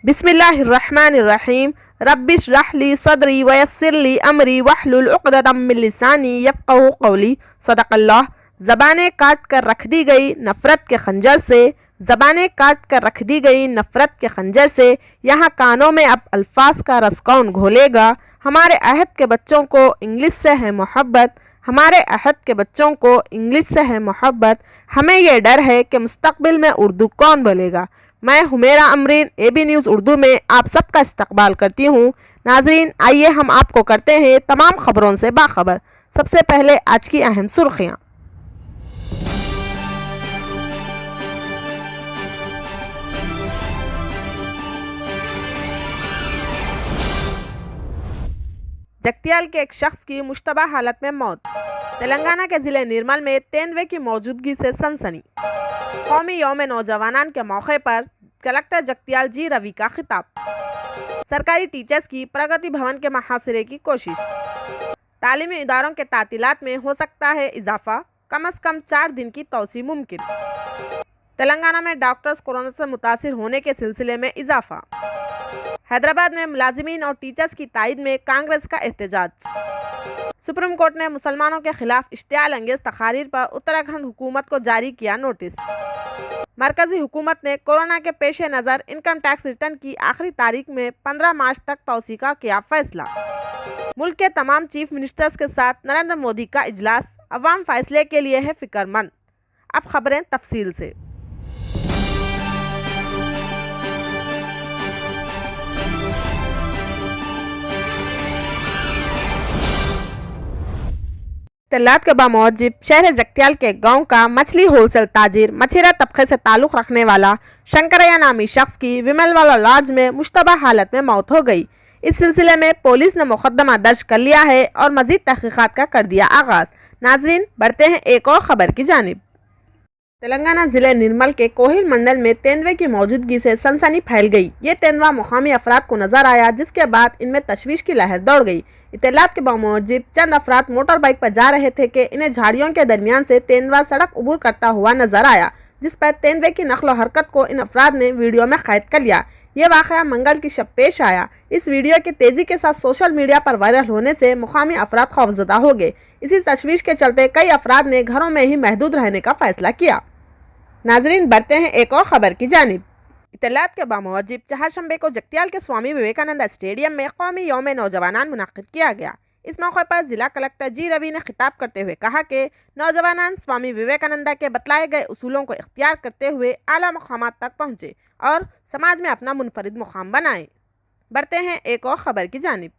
बिस्मिल्लाहिर्रहमानिर्रहीम रब्बिश रहली सदरी वयस्सिरली अमरी वहलुल उक़दतम मिन लिसानी यफ़क़हू क़ौली। सदक़ल्लाह। ज़बानें काट कर रख दी गई नफ़रत के खंजर से, ज़बानें काट कर रख दी गई नफ़रत के खंजर से, यहाँ कानों में अब अल्फाज का रस कौन घोलेगा। हमारे अहद के बच्चों को इंग्लिश से है मोहब्बत, हमारे अहद के बच्चों को इंग्लिश से है मोहब्बत, हमें ये डर है कि मुस्तक़बिल में उर्दू कौन बोलेगा। मैं हुमेरा अमरीन AB न्यूज़ उर्दू में आप सबका इस्तकबाल करती हूँ। नाजरीन, आइए हम आपको करते हैं तमाम खबरों से बाखबर। सबसे पहले आज की अहम सुर्खियाँ। जगतियाल के एक शख्स की मुश्तबा हालत में मौत। तेलंगाना के ज़िले निर्मल में तेंदुए की मौजूदगी से सनसनी। कौमी यौम नौजवानान के मौके पर कलेक्टर जगतियाल जी रवि का खिताब। सरकारी टीचर्स की प्रगति भवन के मुहासरे की कोशिश। तालीमी इदारों के तातीलात में हो सकता है इजाफा, कम अज़ कम 4 दिन की तौसी मुमकिन। तेलंगाना में डॉक्टर्स कोरोना से मुतासिर होने के सिलसिले में इजाफा। हैदराबाद में मुलाजिमीन और टीचर्स की तायद में कांग्रेस का एहतजाज। सुप्रीम कोर्ट ने मुसलमानों के खिलाफ इश्तियाल अंगेज तकारीर पर उत्तराखंड हुकूमत को जारी किया नोटिस। मरकजी हुकूमत ने कोरोना के पेश नज़र इनकम टैक्स रिटर्न की आखिरी तारीख में 15 मार्च तक तौसी का किया फैसला। मुल्क के तमाम चीफ मिनिस्टर्स के साथ नरेंद्र मोदी का इजलास, अवाम फैसले के लिए है फिक्रमंद। अब खबरें तफसील से। इत्तलात के बामौजिब शहर जगतियाल के गांव का मछली होलसेल ताजिर मछिरा तबके से ताल्लुक़ रखने वाला शंकरैया नामी शख्स की विमलवाला लॉज में मुश्तबा हालत में मौत हो गई। इस सिलसिले में पुलिस ने मुकदमा दर्ज कर लिया है और मजीद तहक़ीक़ात का कर दिया आगाज़। नाजरीन, बढ़ते हैं एक और ख़बर की जानिब। तेलंगाना ज़िले निर्मल के कोहिल मंडल में तेंदुए की मौजूदगी से सनसनी फैल गई। ये तेंदुआ मुकामी अफराद को नजर आया, जिसके बाद इनमें तशवीश की लहर दौड़ गई। इत्तलात के बावजूद चंद अफराद मोटर बाइक पर जा रहे थे कि इन्हें झाड़ियों के दरमियान से तेंदुआ सड़क उबूर करता हुआ नजर आया, जिस पर तेंदुए की नकलो हरकत को इन अफराद ने वीडियो में कैद कर लिया। ये वाक़या मंगल की शब पेश आया। इस वीडियो के तेज़ी के साथ सोशल मीडिया पर वायरल होने से मुकामी अफराद खौफजदा हो गए। इसी तशवीश के चलते कई अफराद ने घरों में ही महदूद रहने का फैसला किया। नाजरीन, बढ़ते हैं एक और ख़बर की जानिब। इत्तलात के बामौजिब चहारशंबे को जगतियाल के स्वामी विवेकानंद स्टेडियम में कौमी यौम नौजवानान मुनक़्क़िद किया गया। इस मौके पर ज़िला कलेक्टर जी रवि ने खिताब करते हुए कहा कि नौजवानान स्वामी विवेकानंद के बतलाए गए उसूलों को इख्तियार करते हुए आला मकामात तक पहुँचे और समाज में अपना मुनफरिद मुकाम बनाएं। बढ़ते हैं एक और ख़बर की जानिब।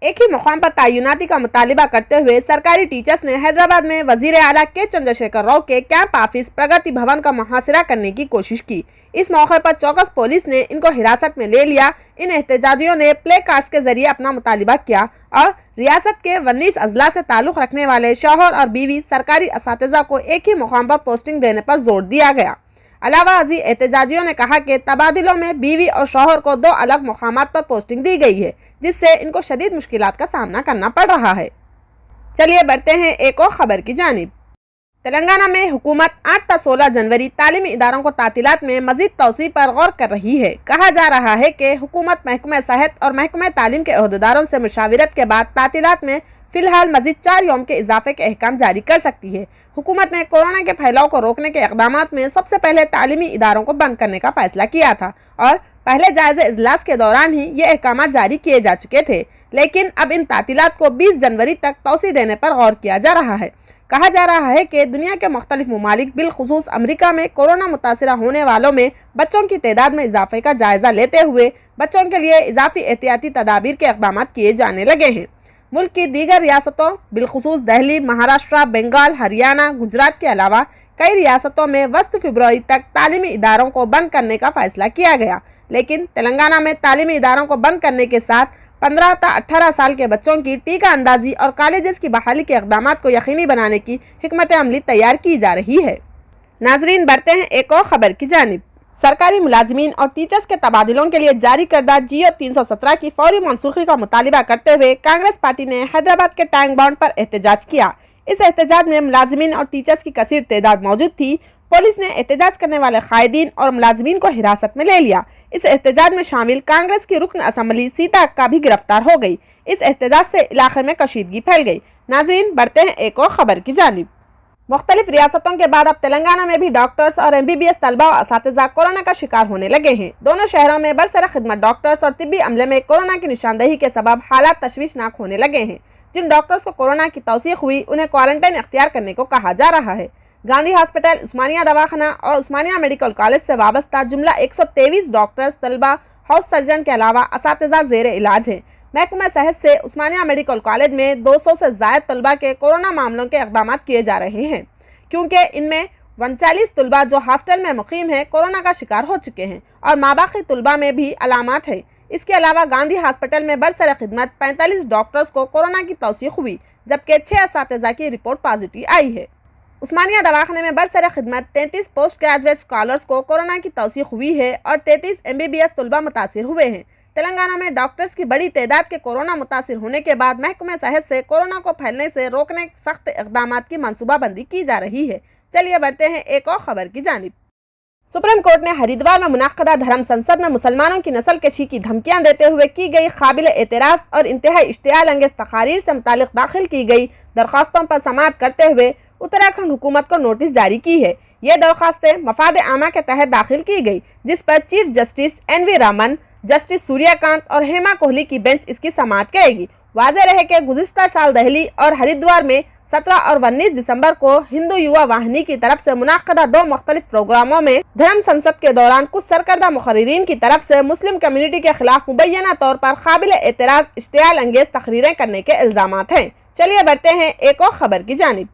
एक ही मुकाम पर तैनाती का मुतालिबा करते हुए सरकारी टीचर्स ने हैदराबाद में वजीर आला के चंद्रशेखर राव के कैंप ऑफिस प्रगति भवन का मुहासरा करने की कोशिश की। इस मौके पर चौकस पुलिस ने इनको हिरासत में ले लिया। इन एहतजाजियों ने प्ले कार्ड्स के जरिए अपना मुतालिबा किया और रियासत के 19 अजला से ताल्लुक़ रखने वाले शौहर और बीवी सरकारी असातिज़ा को एक ही मुकाम पर पोस्टिंग देने पर जोर दिया गया। अलावा अजी एहतजाजियों ने कहा कि तबादलों में बीवी और शौहर को 2 अलग मुकामात पर पोस्टिंग दी गई है, जिससे इनको शदीद मुश्किलात का सामना करना पड़ रहा है। चलिए बढ़ते हैं एक और ख़बर की जानिब। तेलंगाना में हुकूमत 8 ता 16 जनवरी तालीमी इदारों को तातीलात में मजीद तौसी पर गौर कर रही है। कहा जा रहा है कि हुकूमत महकमा सेहत और महकमा तालीम के अहदेदारों से मुशावरत के बाद तातीलात में फ़िलहाल मजीद 4 यौम के इजाफे के अहकाम जारी कर सकती है। हुकूमत ने कोरोना के फैलाव को रोकने के इक़दामात में सबसे पहले तालीमी इदारों को बंद करने का फैसला किया था और पहले जायज़े इजलास के दौरान ही ये अहकाम जारी किए जा चुके थे, लेकिन अब इन तातीलात को 20 जनवरी तक तौसी देने पर गौर किया जा रहा है। कहा जा रहा है कि दुनिया के मुख्तलिफ ममालिक बिलखुसूस अमरीका में कोरोना मुतासिरा होने वालों में बच्चों की तादाद में इजाफे का जायज़ा लेते हुए बच्चों के लिए इजाफी एहतियाती तदाबीर के इक़दाम किए जाने लगे हैं। मुल्क की दीगर रियासतों बिलखुसूस दिल्ली, महाराष्ट्र, बंगाल, हरियाणा, गुजरात के अलावा कई रियासतों में वस्त फरवरी तक तालीमी इदारों को बंद करने का फैसला किया गया, लेकिन तेलंगाना में तालीमी इदारों को बंद करने के साथ 15 ता 18 साल के बच्चों की टीका अंदाजी और कॉलेजेस की बहाली के इक़दाम को यकीनी बनाने की हिकमत अमली तैयार की जा रही है। नाजरीन, बढ़ते हैं एक और ख़बर की जानिब। सरकारी मुलाजिमीन और टीचर्स के तबादलों के लिए जारी करदा जियो 317 की फौरी मनसूखी का मुतालिबा करते हुए कांग्रेस पार्टी ने हैदराबाद के टैंक बाउंड पर एहतजाज किया। इस एहतजाज में मुलाजिमीन और टीचर्स की कसीर तादाद मौजूद थी। पुलिस ने एहतजाज करने वाले कायदीन और मुलाजिमीन को हिरासत में ले लिया। इस एहतजाज में शामिल कांग्रेस की रुकन असम्बली सीता अक्का भी गिरफ्तार हो गई। इस एहतजाज से इलाके में कशीदगी फैल गई। नाजरीन, बढ़ते हैं एक और खबर की जानिब। मुख्तलिफ रियासतों के बाद अब तेलंगाना में भी डॉक्टर्स और MBBS तलबा और असातिज़ा कोरोना का शिकार होने लगे हैं। दोनों शहरों में बरसर खिदमत डॉक्टर्स और तिब्बी अमले में कोरोना की निशानदही के सबब हालात तशवीशनाक होने लगे हैं। जिन डॉक्टर्स को कोरोना की तौसीक हुई उन्हें क्वारंटाइन इख्तियार करने को कहा जा रहा है। गांधी हॉस्पिटल, उस्मानिया दवाखाना और उस्मानिया मेडिकल कॉलेज से वाबस्ता जुमला 123 डॉक्टर्स, तलबा, हाउस सर्जन के अलावा असातिज़ा ज़ेरे इलाज हैं। महकमा सेहत से उस्मानिया मेडिकल कॉलेज में 200 से ज़ायद तलबा के कोरोना मामलों के इक़दाम किए जा रहे हैं, क्योंकि इनमें 39 तलबा जो हॉस्टल में मुकीम हैं कोरोना का शिकार हो चुके हैं और माबाकी तलबा में भी अलामात हैं। इसके अलावा गांधी हॉस्पिटल में बरसर खिदमत 45 डॉक्टर्स को कोरोना की तौसीक हुई, जबकि 6 असातिज़ा की रिपोर्ट पॉजिटिव आई है। उस्मानिया दवाखाने में बरसर खिदमत 33 पोस्ट ग्रेजुएट स्कॉलर्स को कोरोना की तौसीक हुई है और 33 MBBS तलबा मुतासिर हुए हैं। तेलंगाना में डॉक्टर्स की बड़ी तादाद के कोरोना मुतासिर होने के बाद महकमे सेहत से कोरोना को फैलने से रोकने सख्त इक़दामात की मनसूबाबंदी की जा रही है। चलिए बढ़ते हैं एक और खबर की जानिब। सुप्रीम कोर्ट ने हरिद्वार में मुनक्कदा धर्म संसद में मुसलमानों की नस्ल कशी की धमकियां देते हुए की गई काबिल एतराज़ और इंतहाई इश्तियाल अंगेज तकारीर से मुतालिक दाखिल की गई दरख्वास्तों पर समाअत करते हुए उत्तराखंड हुकूमत को नोटिस जारी की है। ये दरख्वास्तें मफाद आमा के तहत दाखिल की गई, जिस पर chief justice NV Raman, justice Suryakant और हेमा कोहली की बेंच इसकी समाअत करेगी। वाज़ेह रहे कि गुज़िश्ता साल दिल्ली और हरिद्वार में 17 और 19 दिसंबर को हिंदू युवा वाहिनी की तरफ से मुनक्कदा 2 मुख्तलिफ प्रोग्रामों में धर्म संसद के दौरान कुछ सरकर्दा मुखर्रिरीन की तरफ से मुस्लिम कम्युनिटी के खिलाफ मुबैना तौर पर काबिल एतराज़ इश्तियाल अंगेज तकरीरें करने के इल्ज़ामात हैं। चलिए बढ़ते हैं एक और खबर की जानिब।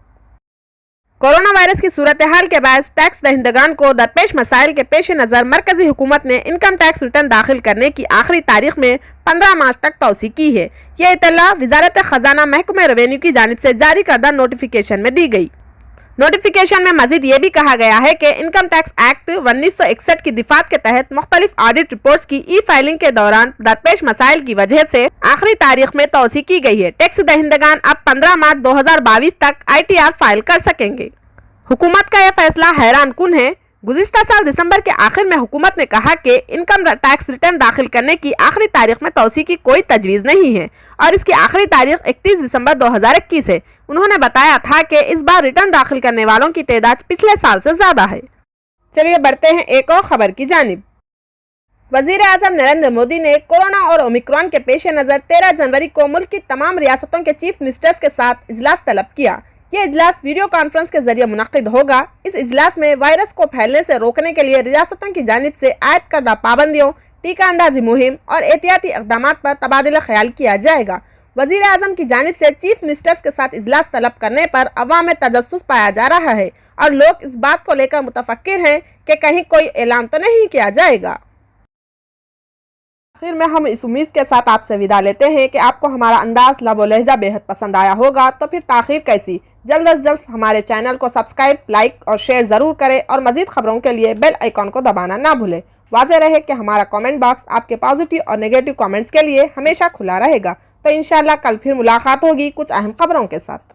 कोरोना वायरस की सूरत हाल के बाद टैक्स दहिंदगान को दरपेश मसाइल के पेश नज़र मरकजी हुकूमत ने इनकम टैक्स रिटर्न दाखिल करने की आखिरी तारीख में 15 मार्च तक तौसी की है। यह इत्तला वजारत खजाना महकमे रेवेन्यू की जानिब से जारी करदा नोटिफिकेशन में दी गई। नोटिफिकेशन में मजीद ये भी कहा गया है कि इनकम टैक्स एक्ट 1961 की दिफात के तहत मुख्तलिफ ऑडिट रिपोर्ट्स की फाइलिंग के दौरान दरपेश मसाइल की वजह से आखिरी तारीख में तौसी की गई है। टैक्स दहिंदगान अब 15 मार्च 2022 तक ITR फाइल कर सकेंगे। हुकूमत का यह फैसला हैरान कुन है। गुज़िश्ता साल दिसंबर के आखिर में हुकूमत ने कहा कि इनकम टैक्स रिटर्न दाखिल करने की आखिरी तारीख में तौसी की कोई तजवीज़ नहीं है और इसकी आखिरी तारीख 31 दिसंबर 2021 है। उन्होंने बताया था कि इस बार रिटर्न दाखिल करने वालों की तादाद पिछले साल से ज़्यादा है। चलिए बढ़ते हैं एक और खबर की जानिब। वज़ीर आज़म नरेंद्र मोदी ने कोरोना और ओमिक्रॉन के पेश नज़र 13 जनवरी को मुल्क की तमाम रियासतों के चीफ मिनिस्टर्स के साथ इजलास तलब किया। ये इजलास वीडियो कॉन्फ्रेंस के जरिए मुनक्किद होगा। इस इजलास में वायरस को फैलने से रोकने के लिए रियासतों की जानिब से आयद करदा पाबंदियों, टीका अंदाजी मुहिम और एहतियाती इक़दामात पर तबादला ख्याल किया जाएगा। वज़ीर आज़म की जानिब से चीफ मिनिस्टर्स के साथ इजलास तलब करने पर अवाम में तजस्सुस पाया जा रहा है और लोग इस बात को लेकर मुतफक्किर हैं कि कहीं कोई ऐलान तो नहीं किया जाएगा। आखिर में हम इस उम्मीद के साथ आपसे विदा लेते हैं कि आपको हमारा अंदाज, लब व लहजा बेहद पसंद आया होगा। तो फिर ताख़ीर कैसी, जल्द अज जल्द हमारे चैनल को सब्सक्राइब, लाइक और शेयर ज़रूर करें और मज़ीद खबरों के लिए बेल आइकॉन को दबाना ना भूलें। वाज़ेह रहे कि हमारा कमेंट बॉक्स आपके पॉजिटिव और नेगेटिव कमेंट्स के लिए हमेशा खुला रहेगा। तो इंशाअल्लाह कल फिर मुलाकात होगी कुछ अहम खबरों के साथ।